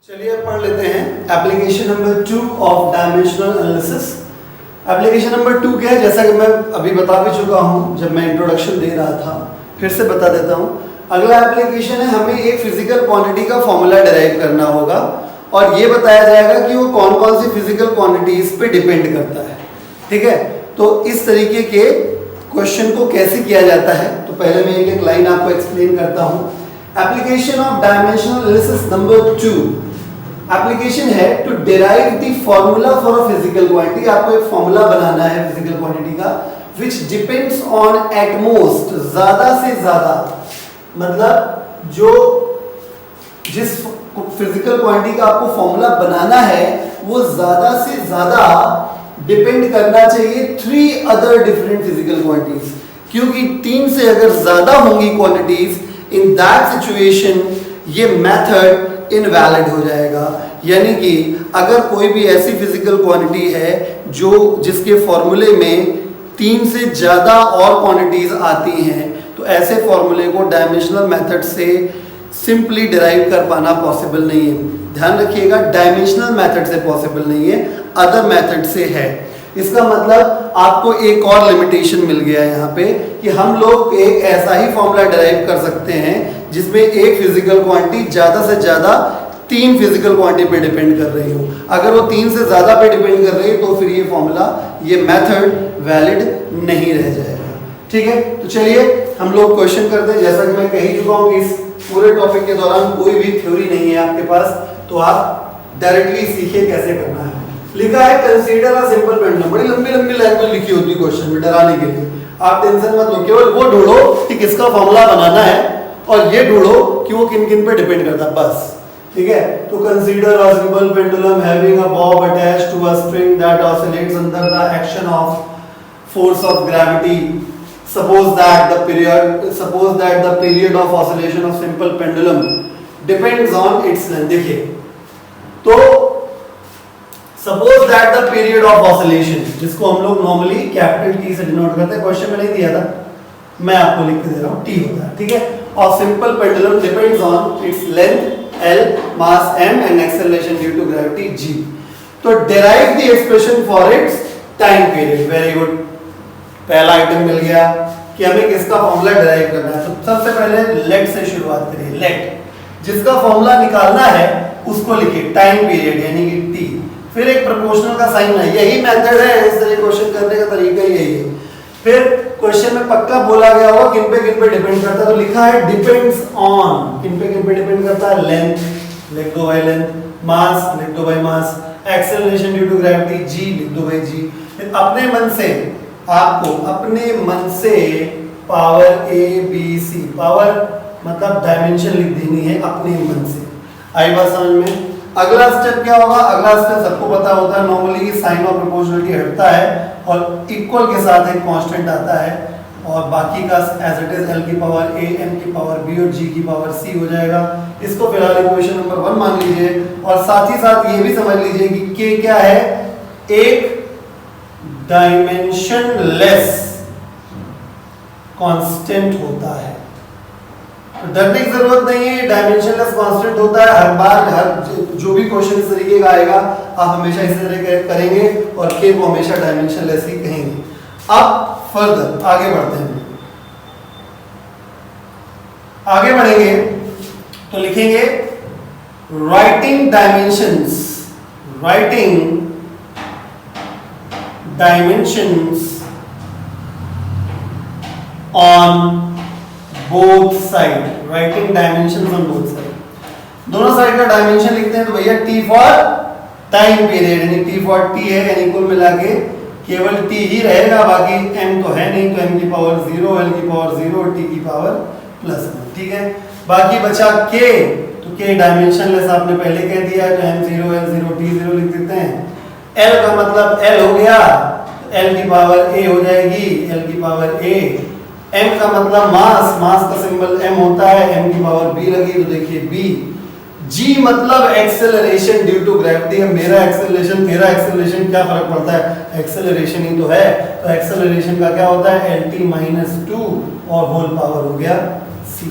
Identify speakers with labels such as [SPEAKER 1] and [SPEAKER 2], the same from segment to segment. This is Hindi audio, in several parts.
[SPEAKER 1] चलिए अब पढ़ लेते हैं application number 2 of dimensional analysis. Application number 2 क्या है, जैसा कि मैं अभी बता भी चुका हूं जब मैं इंट्रोडक्शन दे रहा था, फिर से बता देता हूं। अगला एप्लीकेशन है, हमें एक फिजिकल क्वांटिटी का फॉर्मूला डिराइव करना होगा और ये बताया जाएगा कि वो कौन कौन सी फिजिकल क्वांटिटीज पे डिपेंड करता है। ठीक है, तो इस तरीके के क्वेश्चन को कैसे किया जाता है, तो पहले मैं एक लाइन आपको एक्सप्लेन करता हूं। Application of dimensional analysis number 2 application है to derive the formula for a physical quantity. आपको एक फॉर्मूला बनाना है फिजिकल क्वांटिटी का which depends on at most, ज्यादा से ज्यादा, मतलब जो जिस फिजिकल क्वांटिटी का आपको फॉर्मूला बनाना है वो ज्यादा से ज्यादा डिपेंड करना चाहिए 3 अदर डिफरेंट फिजिकल क्वांटिटीज, क्योंकि 3 से अगर ज्यादा होंगी क्वांटिटीज, इन दैट सिचुएशन ये मेथड इनवैलिड हो जाएगा। यानी कि अगर कोई भी ऐसी फिजिकल क्वांटिटी है जो जिसके फॉर्मूले में 3 से ज़्यादा और क्वांटिटीज आती हैं, तो ऐसे फॉर्मूले को डायमेंशनल मेथड से सिंपली डिराइव कर पाना पॉसिबल नहीं है। ध्यान रखिएगा, डायमेंशनल मेथड से पॉसिबल नहीं है, अदर मेथड से है। इसका मतलब आपको एक और लिमिटेशन मिल गया है यहाँ पे कि हम लोग एक ऐसा ही फॉर्मूला डिराइव कर सकते हैं जिसमें एक फिजिकल क्वांटिटी ज़्यादा से ज़्यादा 3 फिजिकल क्वांटिटी पे डिपेंड कर रही हो। अगर वो 3 से ज़्यादा पे डिपेंड कर रही है तो फिर ये फॉर्मूला, ये मेथड वैलिड नहीं रह जाएगा। ठीक है, तो चलिए हम लोग क्वेश्चन करते हैं। जैसा कि मैं कह ही चुका हूँ कि इस पूरे टॉपिक के दौरान कोई भी थ्योरी नहीं है आपके पास, तो आप डायरेक्टली सीखिए कैसे करना है। लिखा है कंसीडर अ सिंपल पेंडुलम, बड़ी लंबी लंबी लैंग्वेज लिखी होती है क्वेश्चन में डराने के लिए। आप टेंशन मत लो, केवल वो ढूंढो कि किसका फॉर्मूला बनाना है और ये ढूंढो कि वो किन किन पे डिपेंड करता है, बस। ठीक है, तो consider a simple pendulum having a bob attached to a string that oscillates under the action of force of gravity. Suppose that the period of oscillation of simple pendulum depends on its length। देखिए, तो suppose that the period of oscillation, जिसको हम लोग नॉर्मली कैपिटल T से डिनोट करते हैं, क्वेश्चन में नहीं दिया था, मैं आपको लिख के दे रहा हूँ, T होता है। ठीक है, और simple pendulum depends on its length L, mass M and acceleration due to gravity G। तो derive the expression for its time period. Very good, पहला आइटम मिल गया कि हमें किसका फॉर्मूला डिराइव करना है। तो सबसे पहले लेट से शुरुआत करिए। लेट, जिसका फॉर्मूला निकालना है उसको लिखिए टाइम पीरियड यानी कि टी, फिर एक प्रोपोर्शनल का साइन है। यही मेथड है, इस तरह क्वेश्चन करने का तरीका ही यही है। फिर क्वेश्चन में पक्का बोला गया होगा किन पे डिपेंड करता है, तो लिखा है डिपेंड्स ऑन, किन पे डिपेंड करता है, लेंथ लिख दो भाई लेंथ, मास लिख दो भाई मास, acceleration due to gravity G लिख दो भाई जी। फिर अपने मन से, आपको अपने मन से power a b c, power मतलब डायमेंशन लिख देनी है अपने मन से। आई बात समझ में? अगला स्टेप क्या होगा? अगला स्टेप सबको पता होता है नॉर्मली, साइन ऑफ प्रोपोर्शनलिटी हटता है और इक्वल के साथ एक कांस्टेंट आता है और बाकी का एज इट इज एल की पावर ए, एम की पावर बी और जी की पावर सी हो जाएगा। इसको फिलहाल इक्वेशन नंबर 1 मान लीजिए और साथ ही साथ ये भी समझ लीजिए कि के क्या है, एक डायमेंशनलेस कांस्टेंट होता है। तो डरने की जरूरत नहीं है, डायमेंशनलेस कांस्टेंट होता है। हर बार हर जो भी क्वेश्चन इस तरीके का आएगा आप हमेशा इसी तरह करेंगे और के को हमेशा डायमेंशनलेस ही कहेंगे। अब फर्दर आगे बढ़ते हैं, आगे बढ़ेंगे तो लिखेंगे writing dimensions, writing dimensions on both side, writing dimensions on both side, दोनों साइड का डायमेंशन लिखते हैं तो भैया T फॉर टाइम पीरियड यानी T फॉर T है, यानी कुल मिला के केवल T ही रहेगा, बाकी M तो है नहीं, तो M की पावर 0, L की पावर 0 और T की पावर +1। ठीक है, बाकी बचा K, तो K डायमेंशनलेस आपने पहले कह दिया, तो M0 L0 T0 लिख देते हैं। L का मतलब L हो गया, L की पावर A हो जाएगी, L की पावर A। M का मतलब मास, मास का सिंबल M होता है, M की पावर B लगी तो देखिए B। G मतलब एक्सेलरेशन ड्यू टू ग्रेविटी। मेरा एक्सेलरेशन तेरा एक्सेलरेशन क्या फर्क पड़ता है, एक्सेलरेशन ही तो है, तो एक्सेलरेशन का क्या होता है LT - 2 और होल पावर हो गया C।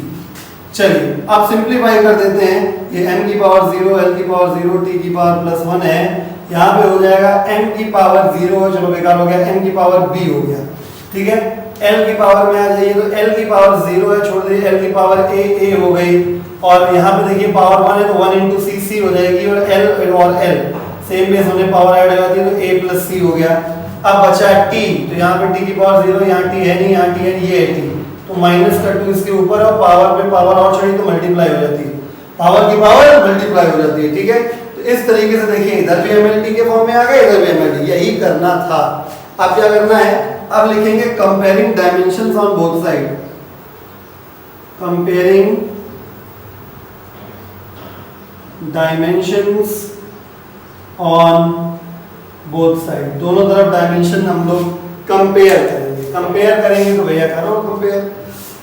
[SPEAKER 1] चलिए अब सिंप्लीफाई कर देते हैं। ये m की पावर 0, l की पावर 0, t की पावर प्लस 1 है। यहाँ पे हो जाएगा m की पावर 0, चलो बेकार हो गया, m की पावर b हो गया। ठीक है, l की पावर में आ जाइए तो l की पावर 0 है, छोड़ दीजिए, l की पावर a हो गई। और यहाँ पे देखिए पावर 1 है तो 1 इंटू सी सी हो जाएगी, और l सेम बेस होने पावर ऐड हो जाती है तो a प्लस सी हो गया। अब बचा t, तो यहाँ पे t की पावर 0, यहाँ t है नहीं, यहाँ t है, ये है t, तो माइनस का 2 इसके ऊपर, और पावर पे पावर और चढ़ी तो मल्टीप्लाई हो जाती है, पावर की पावर मल्टीप्लाई हो जाती है। ठीक है, तो इस तरीके से देखिए इधर भी mlt के फॉर्म में आ गए, इधर भी mlt, यही करना था। अब क्या करना है, अब लिखेंगे comparing dimensions on both side, comparing dimensions on both side, दोनों तरफ डायमेंशन हम लोग कंपेयर करेंगे। कंपेयर करेंगे तो भैया करो कंपेयर,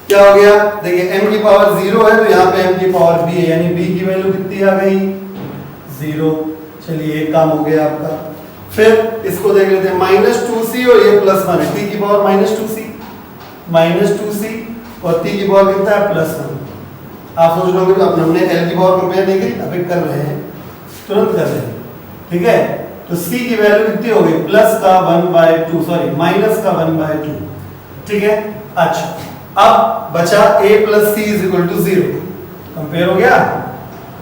[SPEAKER 1] क्या हो गया, देखिए m की पावर 0 है तो यहाँ पे m की पावर b है, यानी b की वैल्यू कितनी आ गई, 0। चलिए एक काम हो गया आपका। फिर इसको देख लेते हैं, -2c और ये +1 है, t की पावर -2c और t की पावर कितना है, +1। आप सोच रहे हो हमने l की पावर कंपेयर नहीं की, अभी कर रहे हैं, तुरंत कर रहे हैं। ठीक है, तो c की वैल्यू कितनी हो गई, प्लस का 1/2, सॉरी माइनस का 1/2। ठीक है, अच्छा अब बचा a + c = 0, कंपेयर हो गया।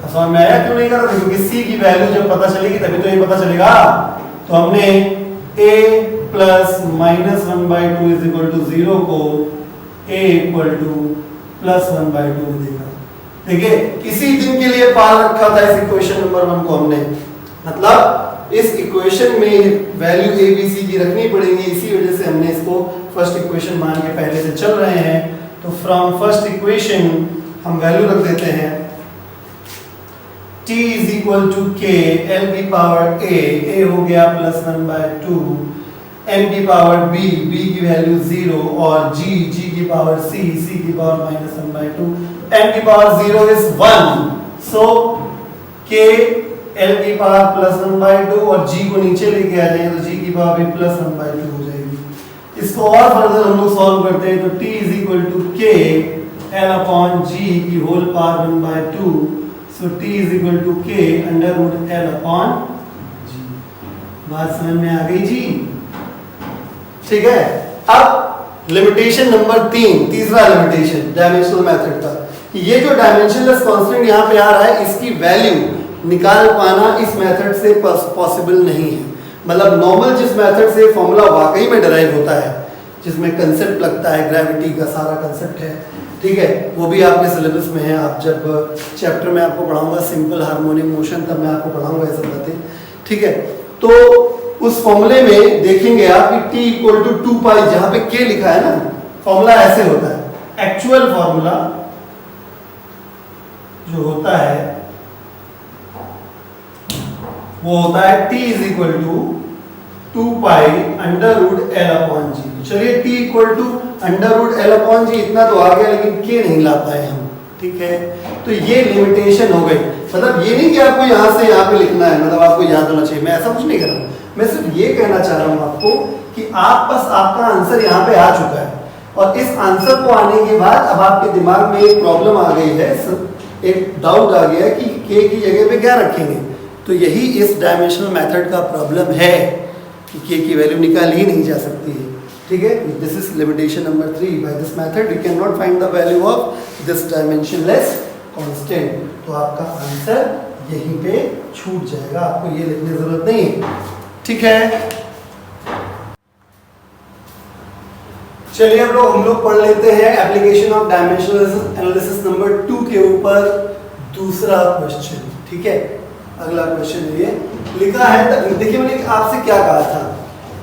[SPEAKER 1] समझ में आया क्यों नहीं कर रहा, क्योंकि c की वैल्यू जब पता चलेगी तभी तो ये पता चलेगा। तो हमने a + -1/2 = 0 को a = +1/2 में देखा। देखिए इसी दिन के लिए पाल रखा था इस इक्वेशन नंबर 1 को हमने, मतलब इस इक्वेशन में वैल्यू a b c की रखनी पड़ेगी, इसी वजह से हमने इसको फर्स्ट इक्वेशन मान के पहले से चल रहे हैं। तो फ्रॉम फर्स्ट इक्वेशन हम वैल्यू रख देते हैं t = k, l की पावर a हो गया +1/2, m की पावर b की वैल्यू 0, और g की पावर c की पावर -1/2, m की power 0 is 1, so k l की पावर +1/2 और g को नीचे लेके आ जाएंगे तो g की पावर भी +1/2 हो जाएगी। इसको और फर्दर हम लोग सॉल्व करते हैं तो t = k l/g की whole power 1/2, so t = k √l/g। बात समझ में आ गई जी? ठीक है, अब लिमिटेशन नंबर 3, तीसरा लिमिटेशन डायमेंशनल मेथड का, ये जो डायमेंशनलेस कांस्टेंट यहाँ पे आ रहा है इसकी वैल्यू निकाल पाना इस मेथड से पॉसिबल नहीं है। मतलब नॉर्मल जिस मेथड से फॉर्मूला वाकई में डिराइव होता है, जिसमें कंसेप्ट लगता है, ग्रेविटी का सारा कंसेप्ट है, ठीक है, वो भी आपके सिलेबस में है। आप जब चैप्टर में आपको पढ़ाऊंगा सिंपल हार्मोनिक मोशन, तब मैं आपको पढ़ाऊंगा ये सब बातें। ठीक है, तो उस फॉर्मूले में देखेंगे आप कि t = 2π, जहां पे k लिखा है ना, फॉर्मूला ऐसे होता है। एक्चुअल फॉर्मूला जो होता है वो होता है t = 2π √l/g। चलिए t = √l/g इतना तो आ गया, लेकिन k नहीं ला पाए हम। ठीक है, तो ये लिमिटेशन हो गई। मतलब ये नहीं कि आपको यहाँ से यहाँ पे लिखना है, मतलब आपको याद होना चाहिए, मैं ऐसा कुछ नहीं कर रहा हूँ। मैं सिर्फ ये कहना चाह रहा हूँ आपको कि आप बस आपका आंसर यहाँ पे आ चुका है, और इस आंसर को आने के बाद अब आपके दिमाग में एक प्रॉब्लम आ गई है, एक डाउट आ गया कि k की जगह पे क्या रखेंगे। तो यही इस डायमेंशनल मेथड का प्रॉब्लम है कि k की वैल्यू निकाल ही नहीं जा सकती है। ठीक है, this is limitation number 3। By this method we can not find the value of this dimensionless constant. तो आपका आंसर यहीं पे छूट जाएगा, आपको ये लिखने की जरूरत नहीं है। ठीक है, चलिए अब हम लोग पढ़ लेते हैं application of dimensional analysis number 2 के ऊपर दूसरा क्वेश्चन। ठीक है, अगला क्वेश्चन ये लिखा है, देखिए मैंने आपसे क्या कहा था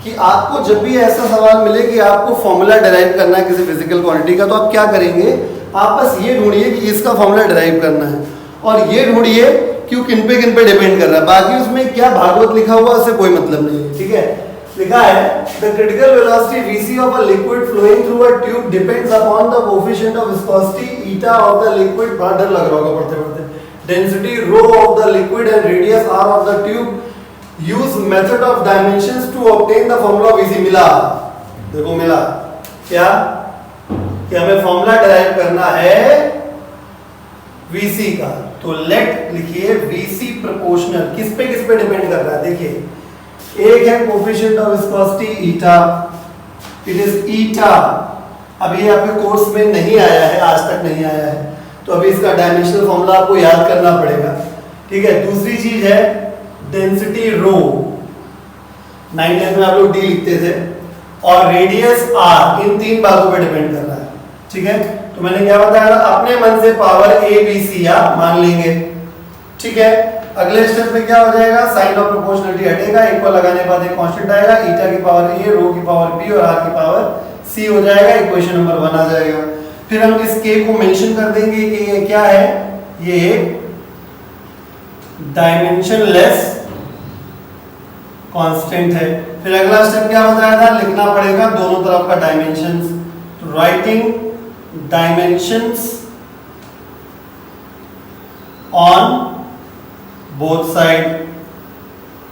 [SPEAKER 1] कि आपको जब भी ऐसा सवाल मिले कि आपको फॉर्मूला डिराइव करना है किसी फिजिकल क्वांटिटी का, तो आप क्या करेंगे, आप बस ये ढूंढिए कि इसका फॉर्मूला डिराइव करना है, और ये ढूंढिए कि किन पे डिपेंड कर रहा है। बाकी उसमें क्या भागवत लिखा हुआ उससे कोई मतलब नहीं है। ठीक है, लिखा है the critical velocity vc of a liquid flowing through a tube depends upon the coefficient of viscosity eta of the liquid, बड़ा डर लग रहा होगा पढ़ते पढ़ते, density rho of the liquid and radius r of the tube, use method of dimensions to obtain the formula of vc। मिला, देखो मिला क्या कि हमें फॉर्मूला डिराइव करना है VC का, तो लेट लिखिए VC प्रोपोर्शनल किस पे डिपेंड कर रहा है? देखिए एक है coefficient of viscosity eta, it is eta. अब ये आपके कोर्स में नहीं आया है, आज तक नहीं आया है, तो अभी इसका डायमेंशनल फॉर्मूला आपको याद करना पड़ेगा, ठीक है। दूसरी चीज है डेंसिटी रो, 9 10 में आप लोग डी लिखते थे, और रेडियस आर, इन तीन बातों पे डिपेंड कर रहा है, ठीक है। तो मैंने क्या बताया, अपने मन से पावर ए बी सी आप मान लेंगे, ठीक है। अगले स्टेप में क्या हो जाएगा, साइन ऑफ प्रोपोर्शनलिटी हटेगा, इक्वल लगाने के बाद एक कांस्टेंट आएगा, ईटा की पावर ए, रो की पावर बी और आर की पावर सी हो जाएगा, इक्वेशन नंबर 1 आ जाएगा। फिर हम इस के को मेंशन कर देंगे कि ये क्या है, ये डायमेंशनलेस कांस्टेंट है। फिर अगला स्टेप क्या बताया था, लिखना पड़ेगा दोनों तरफ का डायमेंशंस, तो writing dimensions on both side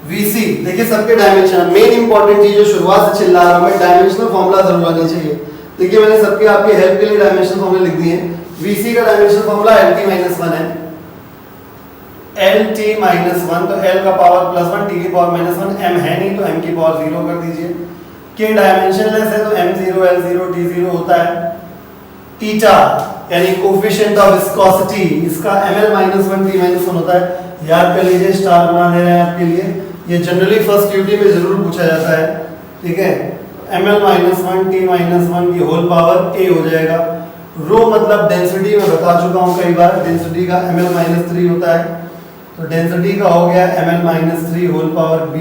[SPEAKER 1] VC। देखिए सबके डायमेंशन, मेन इंपॉर्टेंट चीज जो शुरुआत से चिल्ला रहा हूं मैं, डायमेंशनल फॉर्मूला जरूर आनी चाहिए। देखिए मैंने सबके आपके हेल्प के लिए डायमेंशनल फॉर्मूले लिख दिए हैं। VC का डायमेंशनल फॉर्मूला LT-1 है, LT-1, तो L का पावर +1, T की पावर -1, M है नहीं तो M की पावर 0 कर दीजिए। K डायमेंशनलेस है तो M0 L0 T0 होता है। ईटा यानी कोफिशिएंट ऑफ विस्कोसिटी, इसका ml-1 T-1 होता है, याद कर लीजिए, स्टार बना दे रहे हैं आपके लिए, ये जनरली फर्स्ट ड्यूटी में जरूर पूछा जाता है, ठीक है। ml-1 T-1 की होल पावर a हो जाएगा। रो मतलब डेंसिटी, मैं बता चुका हूं कई बार, डेंसिटी का ml-3 होता है, तो डेंसिटी का हो गया ml-3 होल पावर b,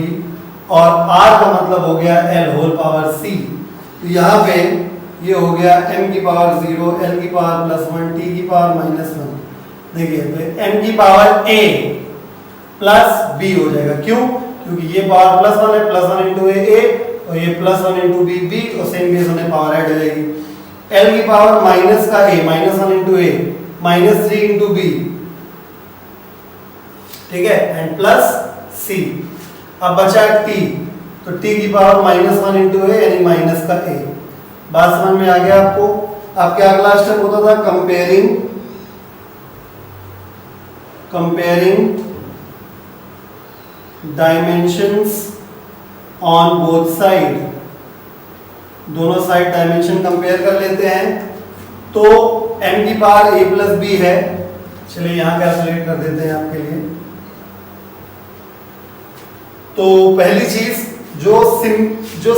[SPEAKER 1] और r का मतलब हो गया l होल पावर c। तो यहाँ पे ये हो गया m की पावर 0, l की पावर +1, t की पावर -1। देखिए तो m की पावर a प्लस b हो जाएगा, क्यों? क्योंकि ये पावर +1 है, +1 × a और ये +1 × b और सेम बेस होने पावर ऐड हो जाएगी। l की पावर माइनस का a, -1 × a, -3 × b, ठीक है, एंड प्लस c। अब बचा t, तो t की पावर -1 × a यानी माइनस का a। बात समझ में आ गया आपको? आपके अगला स्टेप होता था comparing dimensions on both side, दोनों साइड डायमेंशन कंपेयर कर लेते हैं। तो m की पावर a + b है, चलिए यहां कैलकुलेट कर देते हैं आपके लिए। तो पहली चीज जो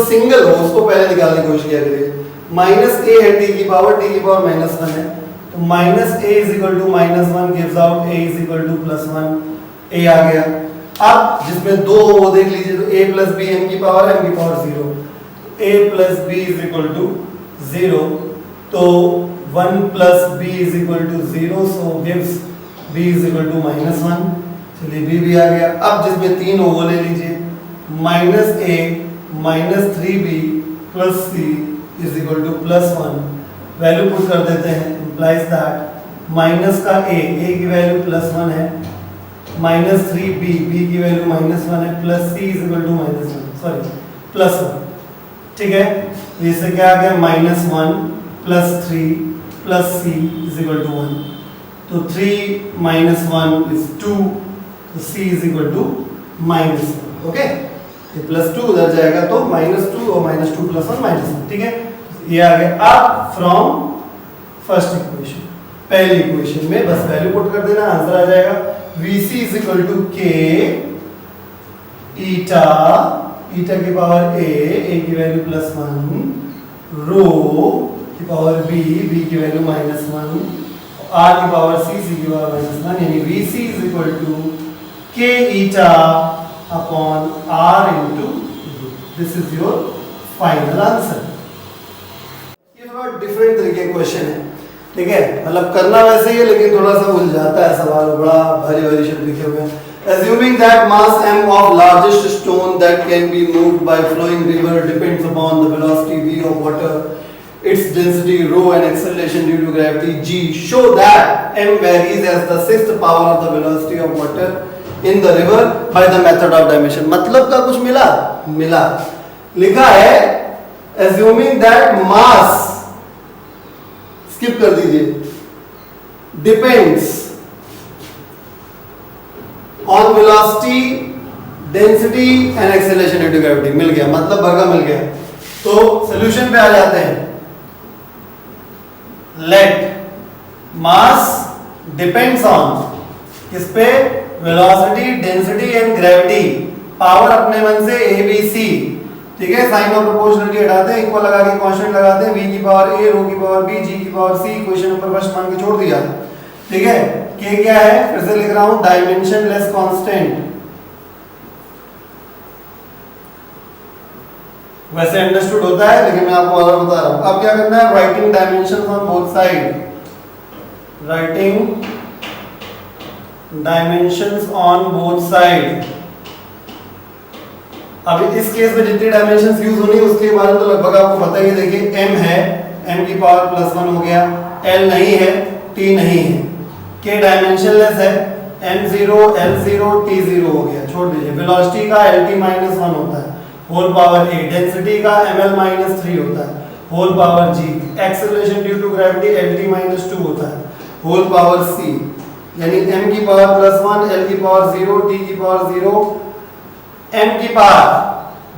[SPEAKER 1] सिंगल हो उसको पहले निकालने की कोशिश किया करिए। -a है, t की पावर -1 है, तो -a = -1 gives out a = +1, a आ गया। अब जिसमें दो हो वो देख लीजिए, तो a + b m की पावर 0, a + b = 0, तो 1 + b = 0, so gives b = -1। चलिए b भी आ गया। अब जिसमें तीन हो वो ले लीजिए, -a - 3b + c = +1। Value put कर देते हैं, इंप्लाइज दैट माइनस का a की वैल्यू +1 है, -3b की वैल्यू -1 है, प्लस c = +1, ठीक है। तो इससे क्या आ गया, -1 + 3 + c = 1, तो 3 - 1 = 2, तो c = -1, ओके। ये +2 उधर जाएगा तो -2 और -2 + 1 -1, ठीक है। ये आ गया। अब फ्रॉम फर्स्ट इक्वेशन, पहली इक्वेशन में बस वैल्यू पुट कर देना, आंसर आ जाएगा। VC = K ईटा की पावर a की वैल्यू +1, रो की पावर b की वैल्यू -1, r की पावर c की पावर -1, यानी VC = K eta upon r × this is your final answer. ये थोड़ा डिफरेंट तरीके का क्वेश्चन है, ठीक है। मतलब करना वैसे ही है लेकिन थोड़ा सा उलझाता है सवाल, बड़ा भारी शब्द लिखे हुए हैं। Assuming that mass m of largest stone that can be moved by flowing river depends upon the velocity v of water, its density rho and acceleration due to gravity g, show that m varies as the sixth power of the velocity of water in the river by the method of dimension। मतलब का कुछ मिला लिखा है assuming that mass, स्किप कर दीजिए, depends on velocity density and acceleration due to gravity. मिल गया, मतलब वर्गा मिल गया। तो सॉल्यूशन पे आ जाते हैं। लेट मास डिपेंड्स ऑन किस पे? Velocity density and gravity. Power अपने मन से ए बी सी, ठीक है। साइन ऑफ प्रोपोर्शनलिटी हटाते हैं, इक्वल लगा के कांस्टेंट लगाते हैं, v की पावर a, रो की पावर b, g की power c। Question number first मान के छोड़ दिया, ठीक है। k क्या है? फिर से लिख रहा हूं, डायमेंशनलेस कांस्टेंट। वैसे अंडरस्टूड होता है, लेकिन मैं आपको और बता रहा हूं। अब क्या करना है? Writing dimensions on both side, writing dimensions on both side. अब इस केस में जितनी डायमेंशंस यूज होनी है उसके बारे में तो लगभग आपको पता ही है। देखिए m है, m की पावर +1 हो गया, l नहीं है, t नहीं है, k डायमेंशनलेस है, m0 l0 t0 हो गया, छोड़ दीजिए। वेलोसिटी का lt-1 होता है, होल पावर a। डेंसिटी का ml-3 होता है, whole power g। Acceleration due to gravity lt-2 होता है, होल पावर c। यानी m की पावर +1, l की पावर 0, t की पावर 0, m की पावर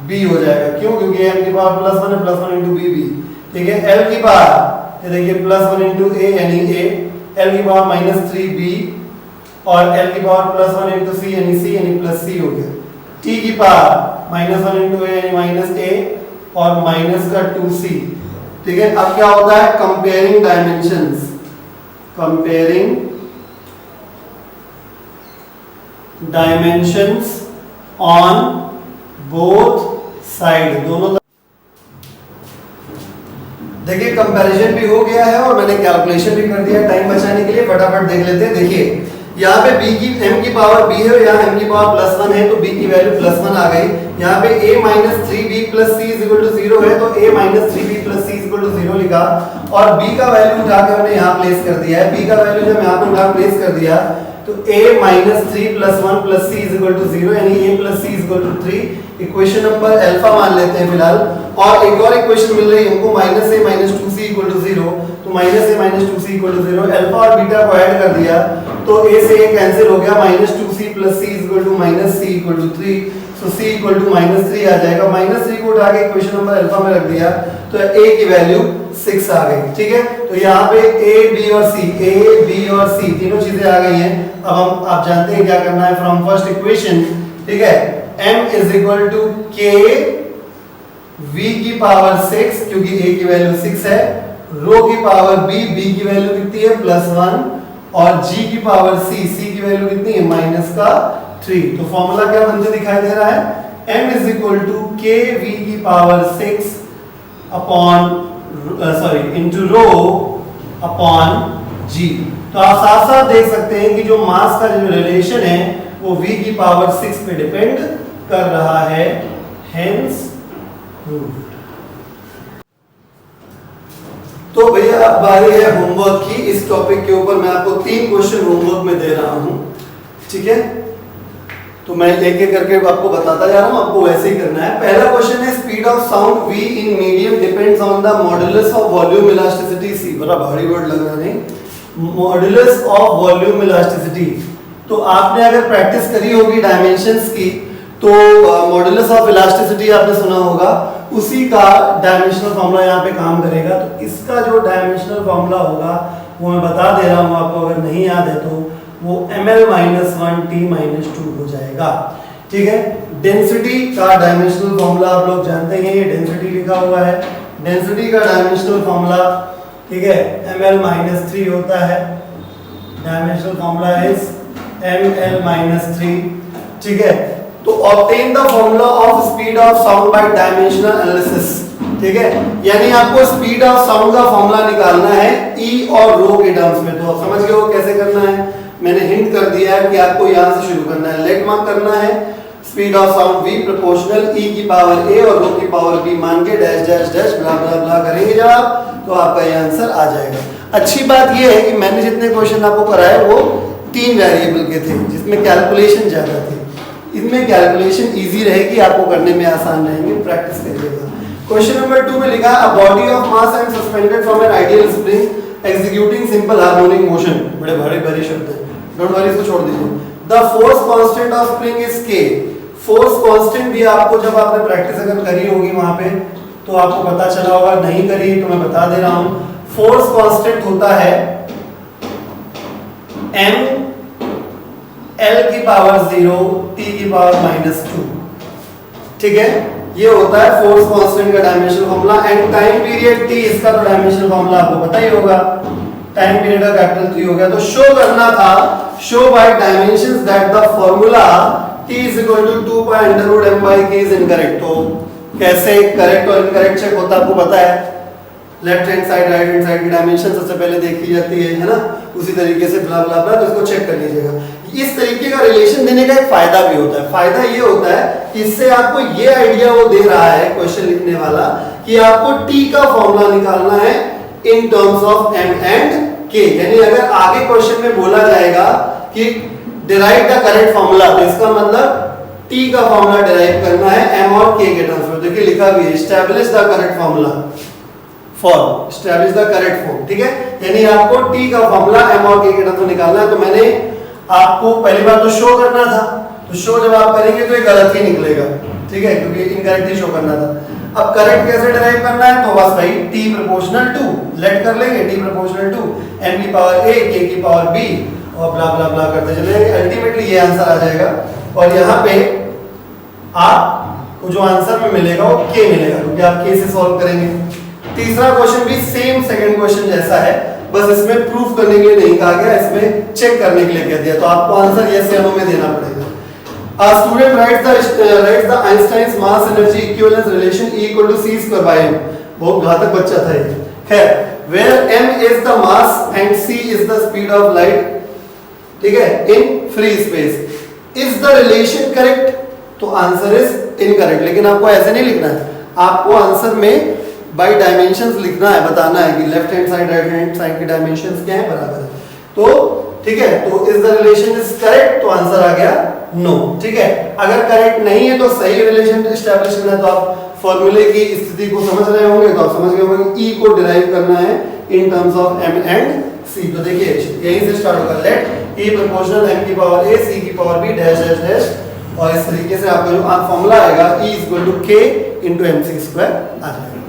[SPEAKER 1] b हो जाएगा। क्यों? क्योंकि m की पावर +1 है, +1 × b b, ठीक है। l की पावर, ये देखिए +1 × a यानी a, l की पावर -3b और l की पावर +1 × c यानी c, यानी +c हो गया। t की पावर -1 × a यानी -a और माइनस का 2c, ठीक है। अब क्या होता है? Comparing dimensions, comparing dimensions on both side, दोनों। देखिए कंपैरिजन भी हो गया है और मैंने कैलकुलेशन भी कर दिया। टाइम बचाने के लिए फटाफट देख लेते हैं। देखिए यहाँ पे b की m की पावर b है, यहाँ m की पावर +1 है तो b की वैल्यू +1 आ गई। यहाँ पे a - 3b + c = 0 है तो a - 3b + c = 0 लिखा और b का वैल्यू उठा के हमने यहाँ प्लेस कर दिया है। b का वैल्यू जब यहाँ पे उठा प्लेस कर दिया तो a - 3 + 1 + c = 0 यानी a + c = 3। Equation number alpha मान लेते हैं फिलहाल। और एक और इक्वेशन मिल रही है हमको -a - 2c = 0, तो -a - 2c = 0। अल्फा और बीटा को ऐड कर दिया तो a से a कैंसिल हो गया, -2c + c = -c = 3, तो c = -3 आ जाएगा। -3 को उठा के इक्वेशन नंबर अल्फा में रख दिया तो a की वैल्यू 6 आ गई, ठीक है। तो यहाँ पे a b और c तीनों चीजें आ गई हैं। अब आप जानते हैं क्या करना है फ्रॉम फर्स्ट इक्वेशन, ठीक है। m = k v की पावर 6, क्योंकि a की वैल्यू 6 है, रो की पावर b की वैल्यू कितनी है +1 और g की पावर c की वैल्यू कितनी है -3। तो फॉर्मूला क्या बनते दिखाई दे रहा है? m = k v की power 6 into rho upon g। तो आप साथ साथ देख सकते हैं कि जो मास का जो रिलेशन है वो v की पावर 6 पे डिपेंड कर रहा है, हेंस प्रूव्ड। तो भैया अब बारी है होमवर्क की। इस टॉपिक के ऊपर मैं आपको 3 क्वेश्चन होमवर्क में दे रहा हूं, ठीक है। तो मैं एक एक करके आपको बताता जा रहा हूं, आपको वैसे ही करना है। पहला क्वेश्चन है speed of sound v in medium depends on the modulus of volume elasticity c। बड़ा भारी वर्ड लग रहा नहीं, मॉडुलस ऑफ वॉल्यूम इलास्टिसिटी। तो आपने अगर प्रैक्टिस करी होगी डायमेंशंस की तो मॉडुलस ऑफ इलास्टिसिटी आपने सुना होगा, उसी का डायमेंशनल फॉर्मूला यहाँ पे काम करेगा। तो इसका जो डायमेंशनल फॉर्मूला होगा वो मैं बता दे रहा हूँ आपको, अगर नहीं याद है तो वो ml-1 t-2 हो जाएगा, ठीक है। डेंसिटी का डायमेंशनल फॉर्मूला आप लोग जानते हैं, ये डेंसिटी लिखा हुआ है। डेंसिटी का डायमेंशनल फॉर्मूला, ठीक है, ml-3 होता है। डायमेंशनल फॉर्मूला इज ml-3, ठीक है। तो obtain the formula of speed of sound bye dimensional analysis, ठीक है। यानी आपको स्पीड ऑफ साउंड का फॉर्मूला निकालना है ई और रो के टर्म्स में। तो आप समझ गए हो कैसे करना है, मैंने हिंट कर दिया है कि आपको यहां से शुरू करना है। लेट मार्क करना है speed of sound v proportional e की पावर a और रो की पावर b मान के डैश डैश डैश ब्ला ब्ला ब्ला करेंगे जब आप, तो आपका ये आंसर आ जाएगा। अच्छी बात ये है कि मैंने जितने क्वेश्चन आपको कराए वो 3 वेरिएबल के थे, जिसमें कैलकुलेशन ज्यादा थी। इनमें कैलकुलेशन इजी रहेगी, आपको करने में आसान रहेंगे, प्रैक्टिस करिएगा। क्वेश्चन नंबर 2 में लिखा है a body of mass and suspended from an ideal spring executing simple harmonic motion. बड़े भारी भारी शब्द है, डोंट वरी, इसको छोड़ दीजिए। The force constant of spring is के। फोर्स कांस्टेंट भी आपको जब आपने प्रैक्टिस अगर करी होगी वहां पे तो आपको पता चला होगा, नहीं करी तो मैं बता दे रहा हूं। फोर्स कांस्टेंट होता है m l की पावर 0 t की पावर -2, ठीक है। ये होता है फोर्स कांस्टेंट का dimensional formula. And time period t, इसका तो डायमेंशनल फार्मूला आपको पता ही होगा, टाइम पीरियड का कैपिटल T हो गया। तो शो करना था, show by dimensions that the formula t = 2 pi √ m by k is incorrect. तो कैसे करेक्ट और इनकरेक्ट चेक होता है आपको पता है। Left hand side right hand side की डायमेंशन सबसे पहले देखी जाती है ना, उसी तरीके से ब्ला ब्ला ब्ला, तो इसको चेक कर लीजिएगा। इस तरीके का रिलेशन देने का एक फायदा भी होता है। फायदा ये होता है कि इससे आपको ये आइडिया वो दे रहा है क्वेश्चन लिखने वाला कि आपको t का फॉर्मूला निकालना है in terms of m and k। यानी अगर आगे क्वेश्चन में बोला जाएगा कि डिराइव द करेक्ट फॉर्मूला, तो इसका मतलब t का फॉर्मूला डिराइव करना है m और k के टर्म्स में। देखिए लिखा भी है establish the correct formula for, establish the correct form, ठीक है। यानी आपको t का फॉर्मूला m और k के टर्म्स में निकालना है। तो मैंने आपको पहली बार तो शो करना था, तो शो जब आप करेंगे तो ये गलत ही निकलेगा, ठीक है, क्योंकि इनकरेक्ट ही शो करना था। अब करेक्ट कैसे डिराइव करना है, तो बस भाई t प्रोपोर्शनल टू लेट कर लेंगे, t प्रोपोर्शनल टू m की पावर a k की पावर b और ब्ला ब्ला ब्ला करते चलेंगे। अल्टीमेटली ये आंसर आ जाएगा और यहाँ पे आपको जो आंसर में मिलेगा वो k मिलेगा, क्योंकि आप k से सॉल्व करेंगे। तीसरा क्वेश्चन भी सेम सेकंड क्वेश्चन जैसा है, बस इसमें प्रूफ करने के लिए नहीं कहा गया, इसमें चेक करने के लिए कह दिया। तो आपको आंसर यस या नो में देना पड़ेगा। A student writes the Einstein's mass energy equivalence relation E = c² by m। बहुत घातक बच्चा था ये। खैर, where m is the mass and c is the speed of light, ठीक है, in free space, is the relation correct? तो आंसर इज इनकरेक्ट। लेकिन आपको ऐसे नहीं लिखना है, आपको आंसर में बाय डायमेंशंस लिखना है, बताना है कि left hand side right hand side की डायमेंशंस क्या है, बराबर है। तो ठीक है, तो is the relation is correct, तो आंसर आ गया नो, ठीक है। अगर करेक्ट नहीं है तो सही रिलेशन एस्टैब्लिश करना है, तो आप फॉर्मूले की स्थिति को समझ रहे होंगे, तो आप समझ गए होंगे कि E को डिराइव करना है in terms of m and c। तो देखिए यहीं से स्टार्ट होगा, लेट E प्रोपोर्शनल m की पावर a c की power b dash dash dash, और इस तरीके से आपका जो फॉर्मूला आएगा E = k × mc² आ जाएगा।